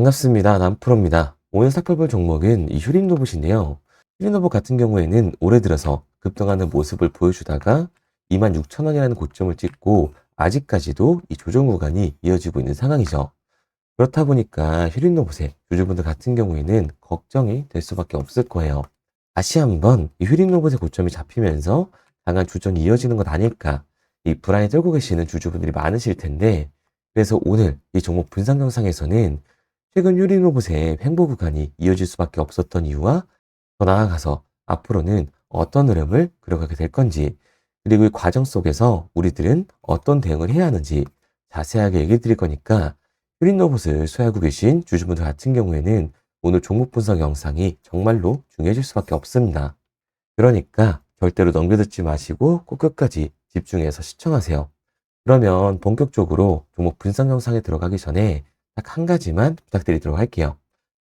반갑습니다. 남프로입니다. 오늘 살펴볼 종목은 이 휴림 로봇인데요. 휴림 로봇 같은 경우에는 올해 들어서 급등하는 모습을 보여주다가 26,000원이라는 고점을 찍고 아직까지도 이 조정 구간이 이어지고 있는 상황이죠. 그렇다 보니까 휴림 로봇의 주주분들 같은 경우에는 걱정이 될 수밖에 없을 거예요. 다시 한번 이 휴림 로봇의 고점이 잡히면서 강한 주전이 이어지는 것 아닐까, 이 불안에 떨고 계시는 주주분들이 많으실 텐데, 그래서 오늘 이 종목 분석 영상에서는 최근 유린 로봇의 횡보 구간이 이어질 수밖에 없었던 이유와 더 나아가서 앞으로는 어떤 흐름을 그려가게 될 건지, 그리고 이 과정 속에서 우리들은 어떤 대응을 해야 하는지 자세하게 얘기해 드릴 거니까, 유린 로봇을 소유하고 계신 주주분들 같은 경우에는 오늘 종목 분석 영상이 정말로 중요해질 수밖에 없습니다. 그러니까 절대로 넘겨듣지 마시고 꼭 끝까지 집중해서 시청하세요. 그러면 본격적으로 종목 분석 영상에 들어가기 전에 딱 한 가지만 부탁드리도록 할게요.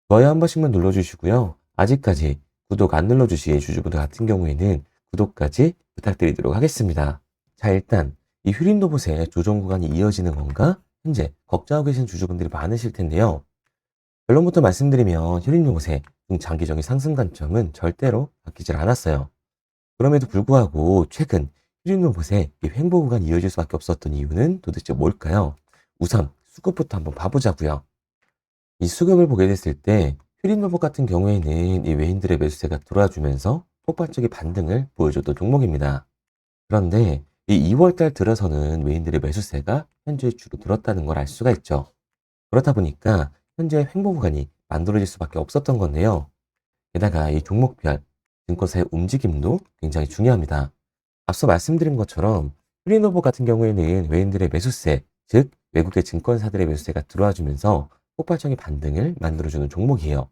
좋아요 한 번씩만 눌러주시고요. 아직까지 구독 안 눌러주신 주주분들 같은 경우에는 구독까지 부탁드리도록 하겠습니다. 자, 일단 이 휴림 로봇의 조정 구간이 이어지는 건가? 현재 걱정하고 계신 주주분들이 많으실 텐데요. 결론부터 말씀드리면 휴림 로봇의 중장기적인 상승 관점은 절대로 바뀌질 않았어요. 그럼에도 불구하고 최근 휴림 로봇의 이 횡보 구간이 이어질 수밖에 없었던 이유는 도대체 뭘까요? 우선 수급부터 한번 봐보자고요. 이 수급을 보게 됐을 때 휴림 로봇 같은 경우에는 이 외인들의 매수세가 들어와주면서 폭발적인 반등을 보여줬던 종목입니다. 그런데 이 2월달 들어서는 외인들의 매수세가 현재 주로 들었다는 걸 알 수가 있죠. 그렇다 보니까 현재 횡보 구간이 만들어질 수밖에 없었던 건데요. 게다가 이 종목별 증권사의 움직임도 굉장히 중요합니다. 앞서 말씀드린 것처럼 휴림 로봇 같은 경우에는 외인들의 매수세, 즉 외국의 증권사들의 매수세가 들어와주면서 폭발적인 반등을 만들어주는 종목이에요.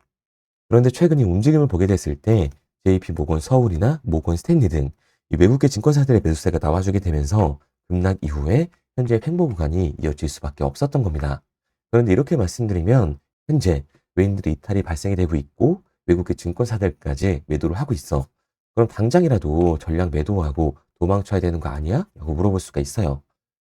그런데 최근 이 움직임을 보게 됐을 때 JP모건 서울이나 모건 스탠리 등 이 외국계 증권사들의 매수세가 나와주게 되면서 급락 이후에 현재 횡보 구간이 이어질 수밖에 없었던 겁니다. 그런데 이렇게 말씀드리면 현재 외인들의 이탈이 발생이 되고 있고 외국계 증권사들까지 매도를 하고 있어. 그럼 당장이라도 전량 매도하고 도망쳐야 되는 거 아니야? 라고 물어볼 수가 있어요.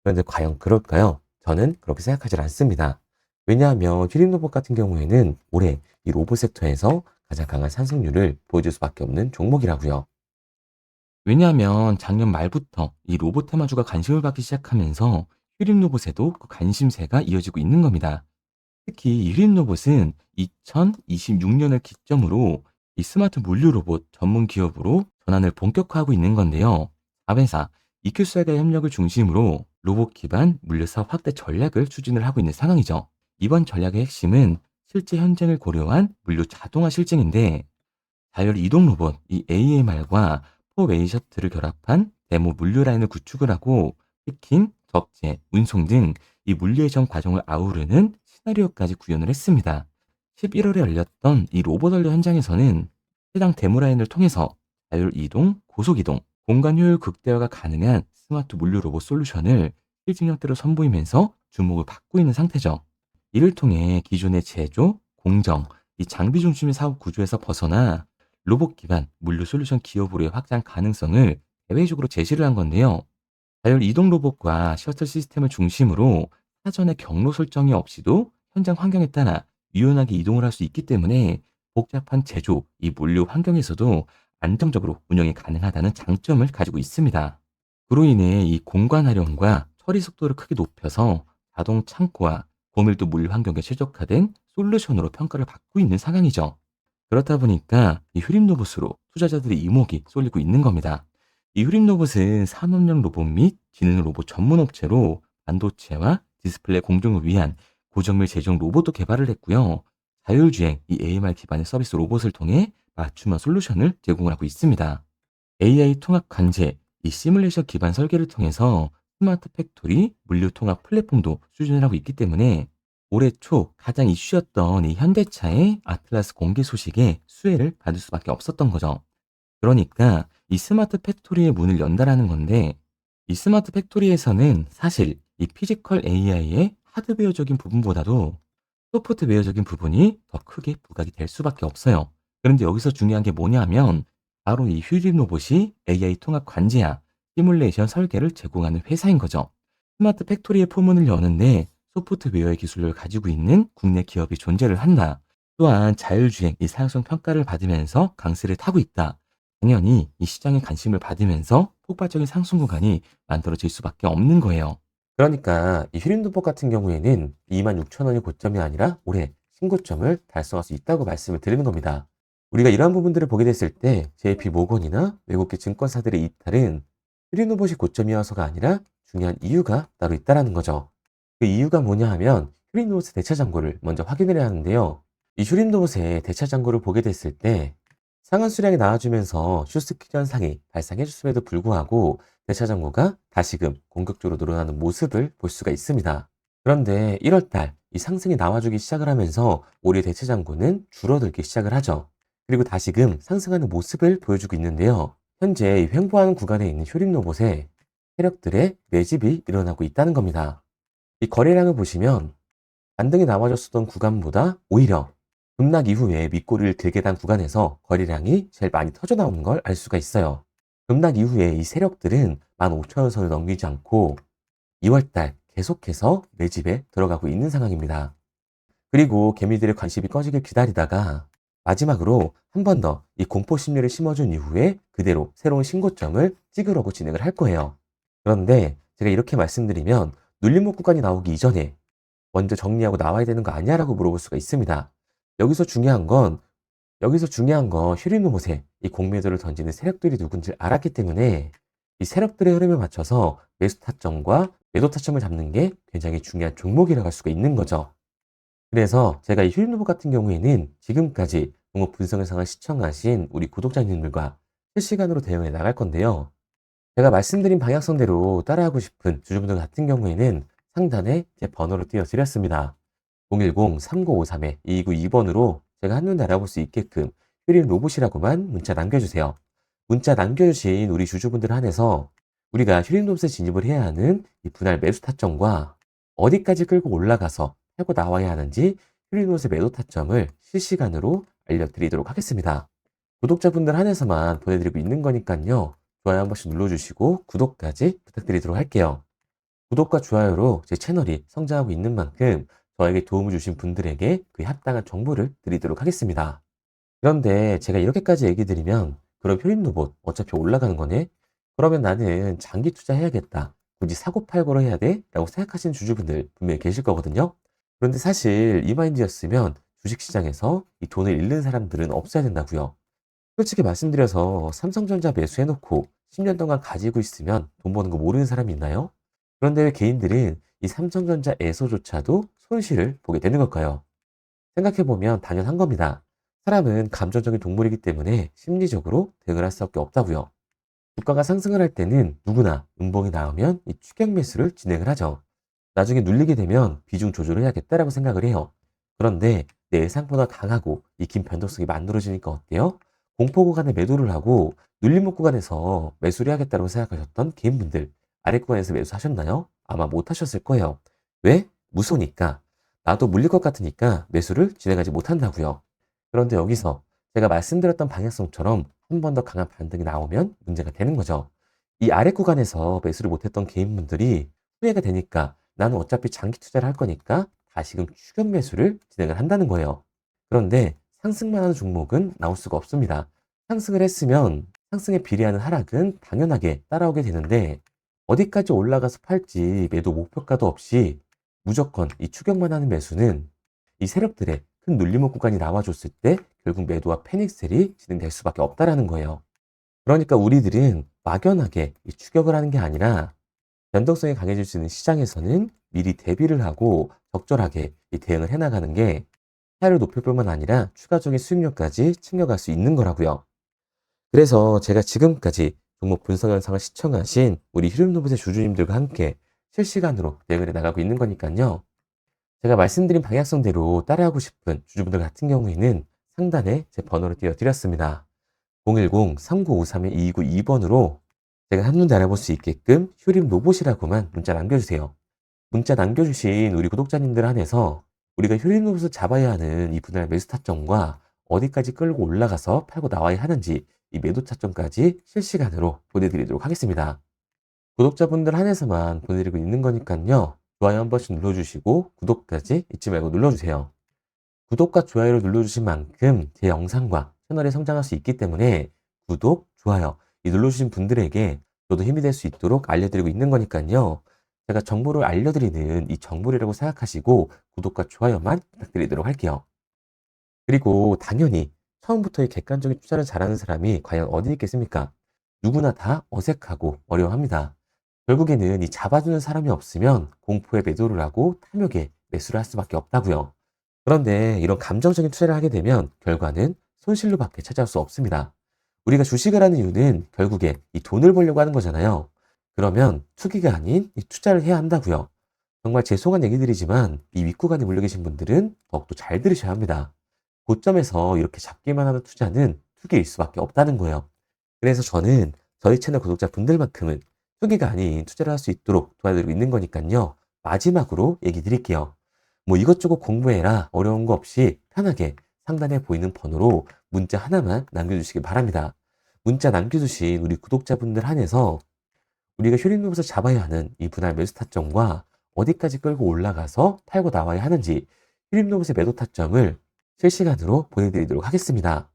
그런데 과연 그럴까요? 저는 그렇게 생각하지 않습니다. 왜냐하면 휴림 로봇 같은 경우에는 올해 이 로봇 섹터에서 가장 강한 상승률을 보여줄 수밖에 없는 종목이라고요. 왜냐하면 작년 말부터 이 로봇 테마주가 관심을 받기 시작하면서 휴림 로봇에도 그 관심세가 이어지고 있는 겁니다. 특히 이 휴림 로봇은 2026년을 기점으로 이 스마트 물류 로봇 전문 기업으로 전환을 본격화하고 있는 건데요. 4회사 EQ사가 협력을 중심으로 로봇 기반 물류 사업 확대 전략을 추진을 하고 있는 상황이죠. 이번 전략의 핵심은 실제 현장을 고려한 물류 자동화 실증인데, 자율 이동 로봇 이 AMR과 포웨이 셔틀을 결합한 데모 물류 라인을 구축을 하고 피킹, 적재, 운송 등 이 물류의 전 과정을 아우르는 시나리오까지 구현을 했습니다. 11월에 열렸던 이 로봇 원료 현장에서는 해당 데모 라인을 통해서 자율 이동, 고속 이동, 공간 효율 극대화가 가능한 스마트 물류 로봇 솔루션을 실증 형태로 선보이면서 주목을 받고 있는 상태죠. 이를 통해 기존의 제조, 공정, 이 장비 중심의 사업 구조에서 벗어나 로봇 기반 물류 솔루션 기업으로의 확장 가능성을 대외적으로 제시를 한 건데요. 자율 이동 로봇과 셔틀 시스템을 중심으로 사전에 경로 설정이 없이도 현장 환경에 따라 유연하게 이동을 할 수 있기 때문에 복잡한 제조, 이 물류 환경에서도 안정적으로 운영이 가능하다는 장점을 가지고 있습니다. 그로 인해 이 공간 활용과 처리 속도를 크게 높여서 자동 창고와 고밀도 물류 환경에 최적화된 솔루션으로 평가를 받고 있는 상황이죠. 그렇다 보니까 이 휴림 로봇으로 투자자들의 이목이 쏠리고 있는 겁니다. 이 휴림 로봇은 산업용 로봇 및 지능 로봇 전문 업체로 반도체와 디스플레이 공정을 위한 고정밀 제종 로봇도 개발을 했고요. 자율주행 이 AMR 기반의 서비스 로봇을 통해 맞춤형 솔루션을 제공을 하고 있습니다. AI 통합 관제, 이 시뮬레이션 기반 설계를 통해서 스마트 팩토리 물류 통합 플랫폼도 추진을 하고 있기 때문에 올해 초 가장 이슈였던 이 현대차의 아틀라스 공개 소식에 수혜를 받을 수밖에 없었던 거죠. 그러니까 이 스마트 팩토리의 문을 연다라는 건데, 이 스마트 팩토리에서는 사실 이 피지컬 AI의 하드웨어적인 부분보다도 소프트웨어적인 부분이 더 크게 부각이 될 수밖에 없어요. 그런데 여기서 중요한 게 뭐냐면 바로 이 휴림 로봇이 AI 통합 관제야 시뮬레이션 설계를 제공하는 회사인 거죠. 스마트 팩토리의 포문을 여는데 소프트웨어의 기술을 가지고 있는 국내 기업이 존재를 한다. 또한 자율주행 이 사용성 평가를 받으면서 강세를 타고 있다. 당연히 이 시장에 관심을 받으면서 폭발적인 상승 구간이 만들어질 수밖에 없는 거예요. 그러니까 이 휴림노봇 같은 경우에는 26,000원이 고점이 아니라 올해 신고점을 달성할 수 있다고 말씀을 드리는 겁니다. 우리가 이러한 부분들을 보게 됐을 때 JP 모건이나 외국계 증권사들의 이탈은 휴림노봇이 고점이어서가 아니라 중요한 이유가 따로 있다라는 거죠. 그 이유가 뭐냐 하면 휴림노봇의 대차 잔고를 먼저 확인을 해야 하는데요. 이 휴림노봇의 대차 잔고를 보게 됐을 때 상한 수량이 나와주면서 슈스키 현상이 발생해줬음에도 불구하고 대차 잔고가 다시금 공격적으로 늘어나는 모습을 볼 수가 있습니다. 그런데 1월달 이 상승이 나와주기 시작을 하면서 올해 대차 잔고는 줄어들기 시작을 하죠. 그리고 다시금 상승하는 모습을 보여주고 있는데요. 현재 이 횡보하는 구간에 있는 휴림로봇에 세력들의 매집이 일어나고 있다는 겁니다. 이 거래량을 보시면 반등이 나와줬었던 구간보다 오히려 급락 이후에 밑꼬리를 들게 단 구간에서 거래량이 제일 많이 터져 나오는 걸 알 수가 있어요. 급락 이후에 이 세력들은 15,000원 선을 넘기지 않고 2월달 계속해서 매집에 들어가고 있는 상황입니다. 그리고 개미들의 관심이 꺼지길 기다리다가 마지막으로 한 번 더 이 공포 심리를 심어준 이후에 그대로 새로운 신고점을 찍으려고 진행을 할 거예요. 그런데 제가 이렇게 말씀드리면 눌림목 구간이 나오기 이전에 먼저 정리하고 나와야 되는 거 아니야라고 물어볼 수가 있습니다. 여기서 중요한 건 휴림로봇에 이 공매도를 던지는 세력들이 누군지 알았기 때문에 이 세력들의 흐름에 맞춰서 매수 타점과 매도 타점을 잡는 게 굉장히 중요한 종목이라고 할 수가 있는 거죠. 그래서 제가 이 휴림로봇 같은 경우에는 지금까지 종목 분석 영상을 시청하신 우리 구독자님들과 실시간으로 대응해 나갈 건데요. 제가 말씀드린 방향성대로 따라하고 싶은 주주분들 같은 경우에는 상단에 제 번호를 띄워드렸습니다. 010-3953-2292번으로 제가 한눈에 알아볼 수 있게끔 휴림 로봇이라고만 문자 남겨주세요. 문자 남겨주신 우리 주주분들 한해서 우리가 휴림 로봇에 진입을 해야 하는 이 분할 매수 타점과 어디까지 끌고 올라가서 팔고 나와야 하는지 휴림 로봇의 매도 타점을 실시간으로 알려드리도록 하겠습니다. 구독자분들 한해서만 보내드리고 있는 거니까요. 좋아요 한 번씩 눌러주시고 구독까지 부탁드리도록 할게요. 구독과 좋아요로 제 채널이 성장하고 있는 만큼 저에게 도움을 주신 분들에게 그에 합당한 정보를 드리도록 하겠습니다. 그런데 제가 이렇게까지 얘기 드리면 그럼 효림로봇 어차피 올라가는 거네? 그러면 나는 장기 투자해야겠다. 굳이 사고팔고를 해야 돼? 라고 생각하시는 주주분들 분명히 계실 거거든요. 그런데 사실 이 마인드였으면 주식시장에서 이 돈을 잃는 사람들은 없어야 된다고요. 솔직히 말씀드려서 삼성전자 매수해놓고 10년 동안 가지고 있으면 돈 버는 거 모르는 사람이 있나요? 그런데 왜 개인들은 이 삼성전자에서조차도 손실을 보게 되는 걸까요? 생각해보면 당연한 겁니다. 사람은 감정적인 동물이기 때문에 심리적으로 대응을 할 수밖에 없다고요. 주가가 상승을 할 때는 누구나 음봉이 나오면 이 추격 매수를 진행을 하죠. 나중에 눌리게 되면 비중 조절을 해야겠다라고 생각을 해요. 그런데 내 예상보다 강하고 익힌 변동성이 만들어지니까 어때요? 공포 구간에 매도를 하고 눌림목 구간에서 매수를 해야겠다고 생각하셨던 개인분들 아래 구간에서 매수하셨나요? 아마 못 하셨을 거예요. 왜? 무서우니까. 나도 물릴 것 같으니까 매수를 진행하지 못한다고요. 그런데 여기서 제가 말씀드렸던 방향성처럼 한 번 더 강한 반등이 나오면 문제가 되는 거죠. 이 아래 구간에서 매수를 못했던 개인분들이 후회가 되니까 나는 어차피 장기 투자를 할 거니까 다시금 추격 매수를 진행을 한다는 거예요. 그런데 상승만 하는 종목은 나올 수가 없습니다. 상승을 했으면 상승에 비례하는 하락은 당연하게 따라오게 되는데 어디까지 올라가서 팔지 매도 목표가도 없이 무조건 이 추격만 하는 매수는 이 세력들의 큰 눌림목 구간이 나와줬을 때 결국 매도와 패닉셀이 진행될 수밖에 없다라는 거예요. 그러니까 우리들은 막연하게 이 추격을 하는 게 아니라 변동성이 강해질 수 있는 시장에서는 미리 대비를 하고 적절하게 이 대응을 해나가는 게 차이를 높일 뿐만 아니라 추가적인 수익률까지 챙겨갈 수 있는 거라고요. 그래서 제가 지금까지 종목 분석 영상을 시청하신 우리 휴림로봇의 주주님들과 함께 실시간으로 대응을 해 나가고 있는 거니까요. 제가 말씀드린 방향성대로 따라하고 싶은 주주분들 같은 경우에는 상단에 제 번호를 띄워드렸습니다. 010-3953-2292번으로 제가 한눈에 알아볼 수 있게끔 휴림 로봇이라고만 문자 남겨주세요. 문자 남겨주신 우리 구독자님들 한해서 우리가 휴림 로봇을 잡아야 하는 이 분할 매수 타점과 어디까지 끌고 올라가서 팔고 나와야 하는지 이 매도 타점까지 실시간으로 보내드리도록 하겠습니다. 구독자분들 한해서만 보내드리고 있는 거니까요. 좋아요 한 번씩 눌러주시고 구독까지 잊지 말고 눌러주세요. 구독과 좋아요를 눌러주신 만큼 제 영상과 채널이 성장할 수 있기 때문에 구독, 좋아요 이 눌러주신 분들에게 저도 힘이 될 수 있도록 알려드리고 있는 거니까요. 제가 정보를 알려드리는 이 정보라고 생각하시고 구독과 좋아요만 부탁드리도록 할게요. 그리고 당연히 처음부터 이 객관적인 투자를 잘하는 사람이 과연 어디 있겠습니까? 누구나 다 어색하고 어려워합니다. 결국에는 이 잡아주는 사람이 없으면 공포에 매도를 하고 탐욕에 매수를 할 수밖에 없다고요. 그런데 이런 감정적인 투자를 하게 되면 결과는 손실로밖에 찾아올 수 없습니다. 우리가 주식을 하는 이유는 결국에 이 돈을 벌려고 하는 거잖아요. 그러면 투기가 아닌 이 투자를 해야 한다고요. 정말 죄송한 얘기들이지만 이 윗구간에 몰려 계신 분들은 더욱더 잘 들으셔야 합니다. 고점에서 이렇게 잡기만 하는 투자는 투기일 수밖에 없다는 거예요. 그래서 저는 저희 채널 구독자분들만큼은 투기가 아닌 투자를 할 수 있도록 도와드리고 있는 거니까요. 마지막으로 얘기 드릴게요. 뭐 이것저것 공부해라 어려운 거 없이 편하게 상단에 보이는 번호로 문자 하나만 남겨주시기 바랍니다. 문자 남겨주신 우리 구독자분들 한해서 우리가 휴림로에서 잡아야 하는 이 분할 매수 타점과 어디까지 끌고 올라가서 팔고 나와야 하는지 휴림로봇의 매도 타점을 실시간으로 보내드리도록 하겠습니다.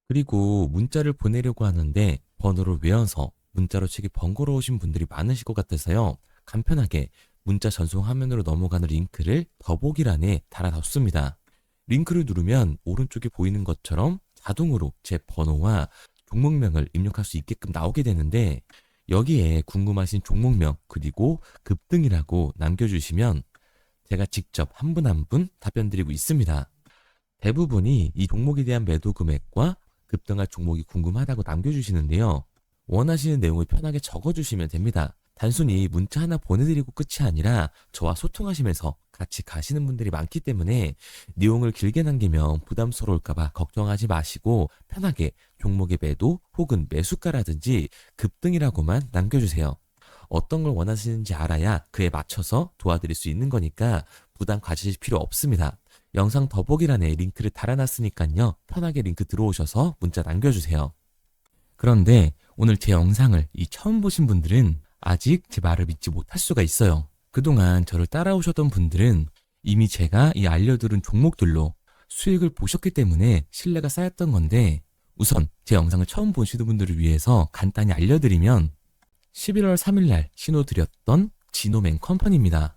그리고 문자를 보내려고 하는데 번호를 외워서 문자로 치기 번거로우신 분들이 많으실 것 같아서요. 간편하게 문자 전송 화면으로 넘어가는 링크를 더보기란에 달아뒀습니다. 링크를 누르면 오른쪽에 보이는 것처럼 자동으로 제 번호와 종목명을 입력할 수 있게끔 나오게 되는데 여기에 궁금하신 종목명 그리고 급등이라고 남겨주시면 제가 직접 한 분 한 분 답변 드리고 있습니다. 대부분이 이 종목에 대한 매도 금액과 급등할 종목이 궁금하다고 남겨주시는데요. 원하시는 내용을 편하게 적어주시면 됩니다. 단순히 문자 하나 보내드리고 끝이 아니라 저와 소통하시면서 같이 가시는 분들이 많기 때문에 내용을 길게 남기면 부담스러울까봐 걱정하지 마시고 편하게 종목의 매도 혹은 매수가라든지 급등이라고만 남겨주세요. 어떤 걸 원하시는지 알아야 그에 맞춰서 도와드릴 수 있는 거니까 부담 가지실 필요 없습니다. 영상 더보기란에 링크를 달아놨으니까요. 편하게 링크 들어오셔서 문자 남겨주세요. 그런데 오늘 제 영상을 처음 보신 분들은 아직 제 말을 믿지 못할 수가 있어요. 그동안 저를 따라오셨던 분들은 이미 제가 알려드린 종목들로 수익을 보셨기 때문에 신뢰가 쌓였던 건데 우선 제 영상을 처음 보시는 분들을 위해서 간단히 알려드리면 11월 3일날 신호드렸던 지노맨 컴퍼니입니다.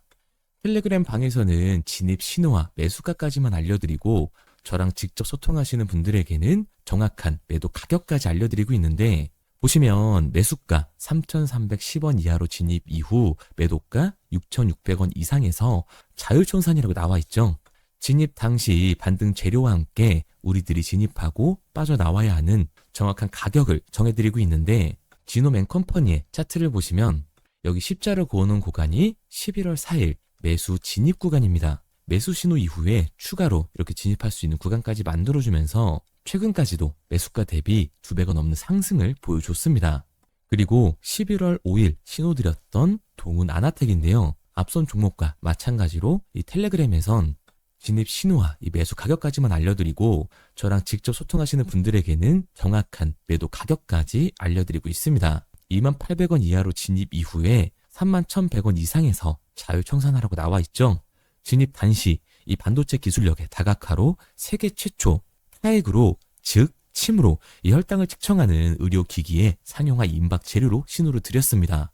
텔레그램 방에서는 진입 신호와 매수가까지만 알려드리고 저랑 직접 소통하시는 분들에게는 정확한 매도 가격까지 알려드리고 있는데 보시면 매수가 3,310원 이하로 진입 이후 매도가 6,600원 이상에서 자율청산이라고 나와 있죠. 진입 당시 반등 재료와 함께 우리들이 진입하고 빠져나와야 하는 정확한 가격을 정해드리고 있는데 지노맨 컴퍼니의 차트를 보시면 여기 십자를 그어놓은 구간이 11월 4일 매수 진입 구간입니다. 매수 신호 이후에 추가로 이렇게 진입할 수 있는 구간까지 만들어주면서 최근까지도 매수가 대비 2배가 넘는 상승을 보여줬습니다. 그리고 11월 5일 신호드렸던 동훈 아나텍인데요. 앞선 종목과 마찬가지로 이 텔레그램에선 진입 신호와 이 매수 가격까지만 알려드리고 저랑 직접 소통하시는 분들에게는 정확한 매도 가격까지 알려드리고 있습니다. 28,000원 이하로 진입 이후에 31,100원 이상에서 자율청산하라고 나와 있죠. 진입 단시 이 반도체 기술력의 다각화로 세계 최초 타액으로 즉 침으로 이 혈당을 측정하는 의료기기의 상용화 임박 재료로 신호를 드렸습니다.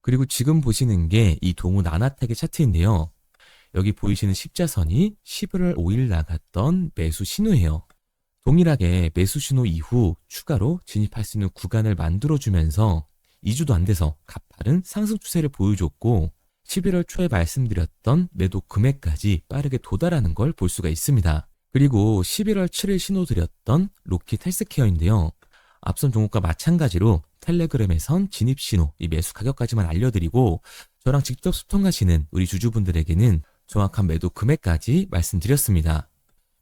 그리고 지금 보시는 게 이 동훈 아나텍의 차트인데요. 여기 보이시는 십자선이 11월 5일 나갔던 매수 신호예요. 동일하게 매수 신호 이후 추가로 진입할 수 있는 구간을 만들어주면서 2주도 안 돼서 가파른 상승 추세를 보여줬고 11월 초에 말씀드렸던 매도 금액까지 빠르게 도달하는 걸 볼 수가 있습니다. 그리고 11월 7일 신호드렸던 로킷 헬스케어인데요. 앞선 종목과 마찬가지로 텔레그램에선 진입 신호, 이 매수 가격까지만 알려드리고 저랑 직접 소통하시는 우리 주주분들에게는 정확한 매도 금액까지 말씀드렸습니다.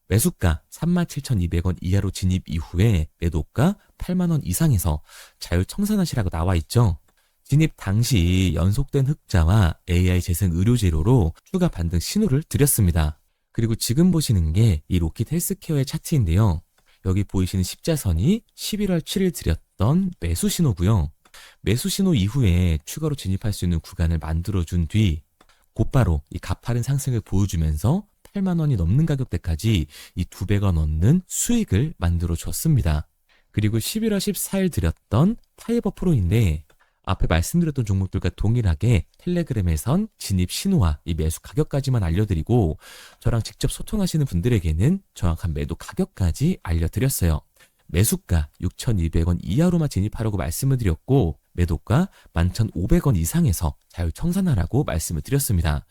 매수가 37,200원 이하로 진입 이후에 매도가 8만원 이상에서 자율청산하시라고 나와 있죠. 진입 당시 연속된 흑자와 AI 재생 의료 재료로 추가 반등 신호를 드렸습니다. 그리고 지금 보시는 게 이 로킷 헬스케어의 차트인데요. 여기 보이시는 십자선이 11월 7일 드렸던 매수 신호고요. 매수 신호 이후에 추가로 진입할 수 있는 구간을 만들어준 뒤 곧바로 이 가파른 상승을 보여주면서 8만 원이 넘는 가격대까지 이 2배가 넘는 수익을 만들어 줬습니다. 그리고 11월 14일 드렸던 파이버 프로인데 앞에 말씀드렸던 종목들과 동일하게 텔레그램에선 진입 신호와 이 매수 가격까지만 알려드리고 저랑 직접 소통하시는 분들에게는 정확한 매도 가격까지 알려드렸어요. 매수가 6,200원 이하로만 진입하라고 말씀을 드렸고 매도가 11,500원 이상에서 자율청산하라고 말씀을 드렸습니다.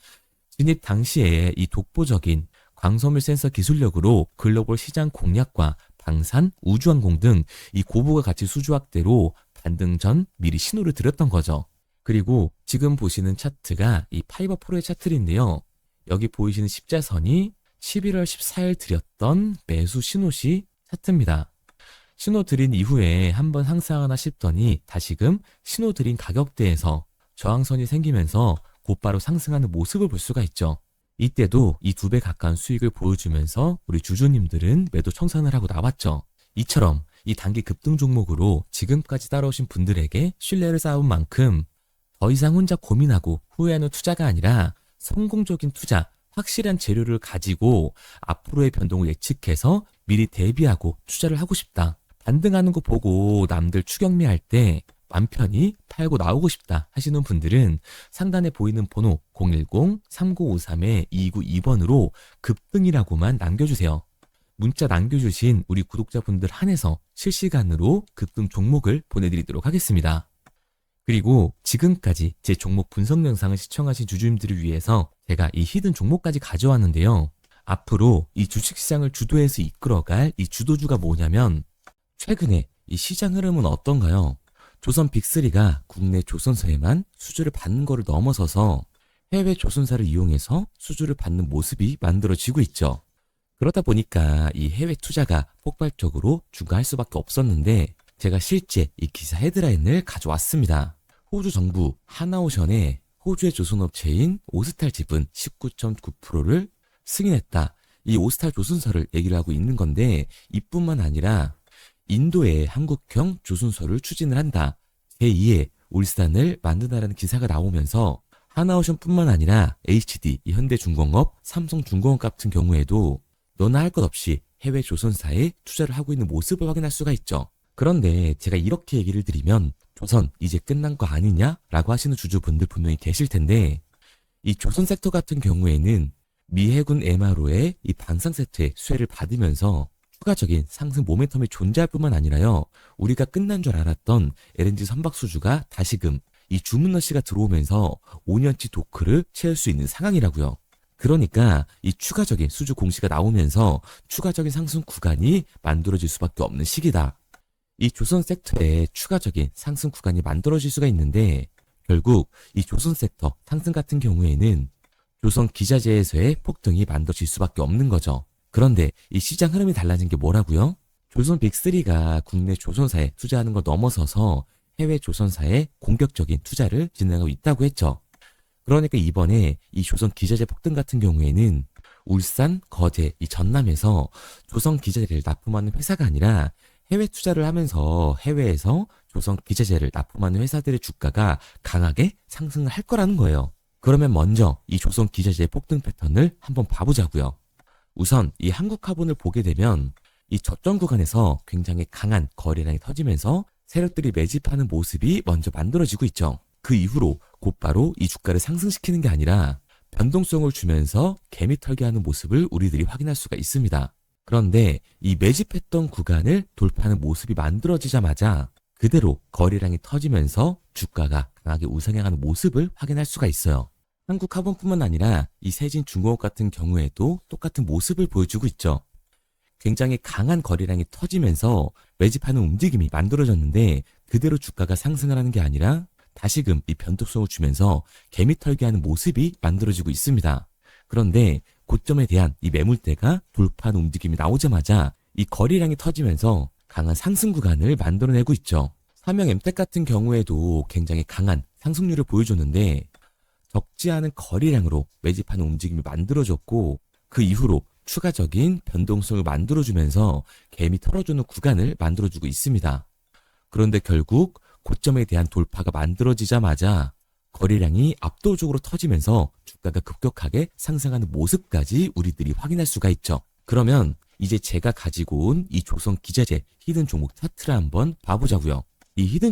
진입 당시에 이 독보적인 광섬유 센서 기술력으로 글로벌 시장 공략과 방산, 우주항공 등 이 고부가 가치 수주 확대로 반등 전 미리 신호를 드렸던 거죠. 그리고 지금 보시는 차트가 이 파이버 프로의 차트인데요. 여기 보이시는 십자선이 11월 14일 드렸던 매수 신호시 차트입니다. 신호 드린 이후에 한번 상승하나 싶더니 다시금 신호 드린 가격대에서 저항선이 생기면서 곧바로 상승하는 모습을 볼 수가 있죠. 이때도 이 2배 가까운 수익을 보여주면서 우리 주주님들은 매도 청산을 하고 나왔죠. 이처럼 이 단기 급등 종목으로 지금까지 따라오신 분들에게 신뢰를 쌓은 만큼 더 이상 혼자 고민하고 후회하는 투자가 아니라 성공적인 투자, 확실한 재료를 가지고 앞으로의 변동을 예측해서 미리 대비하고 투자를 하고 싶다. 반등하는 거 보고 남들 추격매할 때 맘 편히 팔고 나오고 싶다 하시는 분들은 상단에 보이는 번호 010-3953-2992번으로 급등이라고만 남겨주세요. 문자 남겨주신 우리 구독자분들 한해서 실시간으로 급등 종목을 보내드리도록 하겠습니다. 그리고 지금까지 제 종목 분석 영상을 시청하신 주주님들을 위해서 제가 이 히든 종목까지 가져왔는데요. 앞으로 이 주식시장을 주도해서 이끌어갈 이 주도주가 뭐냐면 최근에 이 시장 흐름은 어떤가요? 조선 빅3가 국내 조선사에만 수주를 받는 거를 넘어서서 해외 조선사를 이용해서 수주를 받는 모습이 만들어지고 있죠. 그러다 보니까 이 해외 투자가 폭발적으로 증가할 수밖에 없었는데 제가 실제 이 기사 헤드라인을 가져왔습니다. 호주 정부 하나오션에 호주의 조선업체인 오스탈 지분 19.9%를 승인했다. 이 오스탈 조선사를 얘기를 하고 있는 건데 이뿐만 아니라 인도에 한국형 조선소를 추진을 한다. 제2의 울산을 만든다라는 기사가 나오면서 하나오션뿐만 아니라 HD, 현대중공업, 삼성중공업 같은 경우에도 너나 할 것 없이 해외 조선사에 투자를 하고 있는 모습을 확인할 수가 있죠. 그런데 제가 이렇게 얘기를 드리면 조선 이제 끝난 거 아니냐라고 하시는 주주분들 분명히 계실 텐데 이 조선 섹터 같은 경우에는 미 해군 MRO의 이 방산 세트의 수혜를 받으면서 추가적인 상승 모멘텀이 존재할 뿐만 아니라요. 우리가 끝난 줄 알았던 LNG 선박 수주가 다시금 이 주문러시가 들어오면서 5년치 도크를 채울 수 있는 상황이라고요. 그러니까 이 추가적인 수주 공시가 나오면서 추가적인 상승 구간이 만들어질 수밖에 없는 시기다. 이 조선 섹터에 추가적인 상승 구간이 만들어질 수가 있는데 결국 이 조선 섹터 상승 같은 경우에는 조선 기자재에서의 폭등이 만들어질 수밖에 없는 거죠. 그런데 이 시장 흐름이 달라진 게 뭐라고요? 조선 빅3가 국내 조선사에 투자하는 걸 넘어서서 해외 조선사에 공격적인 투자를 진행하고 있다고 했죠. 그러니까 이번에 이 조선 기자재 폭등 같은 경우에는 울산, 거제, 이 전남에서 조선 기자재를 납품하는 회사가 아니라 해외 투자를 하면서 해외에서 조선 기자재를 납품하는 회사들의 주가가 강하게 상승을 할 거라는 거예요. 그러면 먼저 이 조선 기자재의 폭등 패턴을 한번 봐보자고요. 우선 이 한국화본을 보게 되면 이 저점 구간에서 굉장히 강한 거래량이 터지면서 세력들이 매집하는 모습이 먼저 만들어지고 있죠. 그 이후로 곧바로 이 주가를 상승시키는 게 아니라 변동성을 주면서 개미 털기하는 모습을 우리들이 확인할 수가 있습니다. 그런데 이 매집했던 구간을 돌파하는 모습이 만들어지자마자 그대로 거래량이 터지면서 주가가 강하게 우상향하는 모습을 확인할 수가 있어요. 한국화본뿐만 아니라 이 세진중공업 같은 경우에도 똑같은 모습을 보여주고 있죠. 굉장히 강한 거래량이 터지면서 매집하는 움직임이 만들어졌는데 그대로 주가가 상승을 하는 게 아니라 다시금 이 변동성을 주면서 개미 털기하는 모습이 만들어지고 있습니다. 그런데 고점에 대한 이 매물대가 돌파하는 움직임이 나오자마자 이 거래량이 터지면서 강한 상승 구간을 만들어내고 있죠. 삼형 엠텍 같은 경우에도 굉장히 강한 상승률을 보여줬는데 적지 않은 거래량으로 매집하는 움직임이 만들어졌고 그 이후로 추가적인 변동성을 만들어주면서 개미 털어주는 구간을 만들어주고 있습니다. 그런데 결국 고점에 대한 돌파가 만들어지자마자 거래량이 압도적으로 터지면서 주가가 급격하게 상승하는 모습까지 우리들이 확인할 수가 있죠. 그러면 이제 제가 가지고 온 이 조선 기자재 히든 종목 차트를 한번 봐보자고요. 이 히든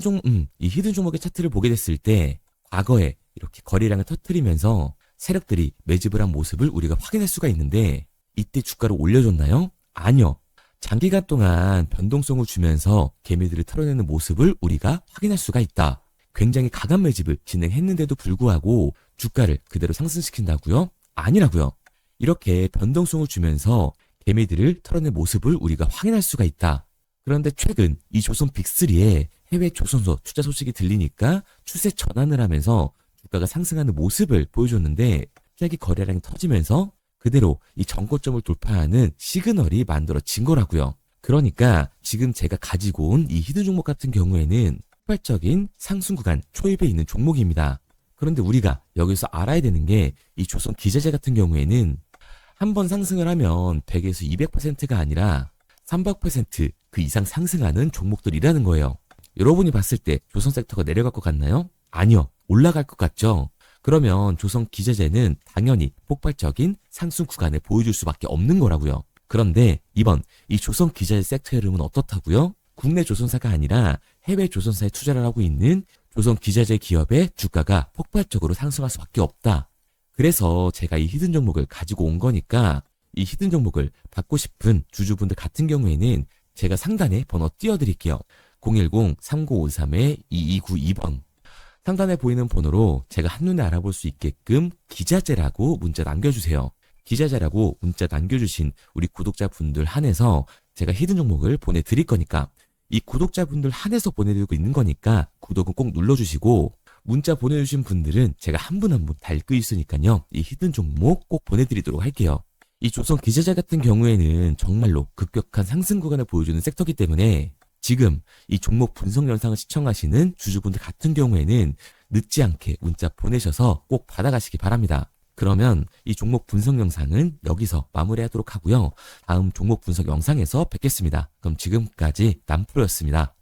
종목의 차트를 보게 됐을 때 과거에 이렇게 거래량을 터뜨리면서 세력들이 매집을 한 모습을 우리가 확인할 수가 있는데 이때 주가를 올려줬나요? 아니요. 장기간 동안 변동성을 주면서 개미들을 털어내는 모습을 우리가 확인할 수가 있다. 굉장히 강한 매집을 진행했는데도 불구하고 주가를 그대로 상승시킨다고요? 아니라고요. 이렇게 변동성을 주면서 개미들을 털어낸 모습을 우리가 확인할 수가 있다. 그런데 최근 이 조선 빅3의 해외 조선소 투자 소식이 들리니까 추세 전환을 하면서 주가가 상승하는 모습을 보여줬는데 갑자기 거래량이 터지면서 그대로 이 전고점을 돌파하는 시그널이 만들어진 거라고요. 그러니까 지금 제가 가지고 온 이 히든 종목 같은 경우에는 폭발적인 상승 구간 초입에 있는 종목입니다. 그런데 우리가 여기서 알아야 되는 게 이 조선 기자재 같은 경우에는 한 번 상승을 하면 100에서 200%가 아니라 300%그 이상 상승하는 종목들이라는 거예요. 여러분이 봤을 때 조선 섹터가 내려갈 것 같나요? 아니요. 올라갈 것 같죠? 그러면 조선 기자재는 당연히 폭발적인 상승 구간을 보여줄 수밖에 없는 거라고요. 그런데 이번 이 조선 기자재 섹터 흐름은 어떻다고요? 국내 조선사가 아니라 해외 조선사에 투자를 하고 있는 조선 기자재 기업의 주가가 폭발적으로 상승할 수밖에 없다. 그래서 제가 이 히든 종목을 가지고 온 거니까 이 히든 종목을 받고 싶은 주주분들 같은 경우에는 제가 상단에 번호 띄워드릴게요. 010-3953-2292번. 상단에 보이는 번호로 제가 한눈에 알아볼 수 있게끔 기자재라고 문자 남겨주세요. 기자재라고 문자 남겨주신 우리 구독자분들 한해서 제가 히든 종목을 보내드릴 거니까 이 구독자분들 한해서 보내드리고 있는 거니까 구독은 꼭 눌러주시고 문자 보내주신 분들은 제가 한 분 한 분 다 읽고 있으니까요. 이 히든 종목 꼭 보내드리도록 할게요. 이 조선 기자재 같은 경우에는 정말로 급격한 상승 구간을 보여주는 섹터이기 때문에 지금 이 종목 분석 영상을 시청하시는 주주분들 같은 경우에는 늦지 않게 문자 보내셔서 꼭 받아가시기 바랍니다. 그러면 이 종목 분석 영상은 여기서 마무리하도록 하고요. 다음 종목 분석 영상에서 뵙겠습니다. 그럼 지금까지 남프로였습니다.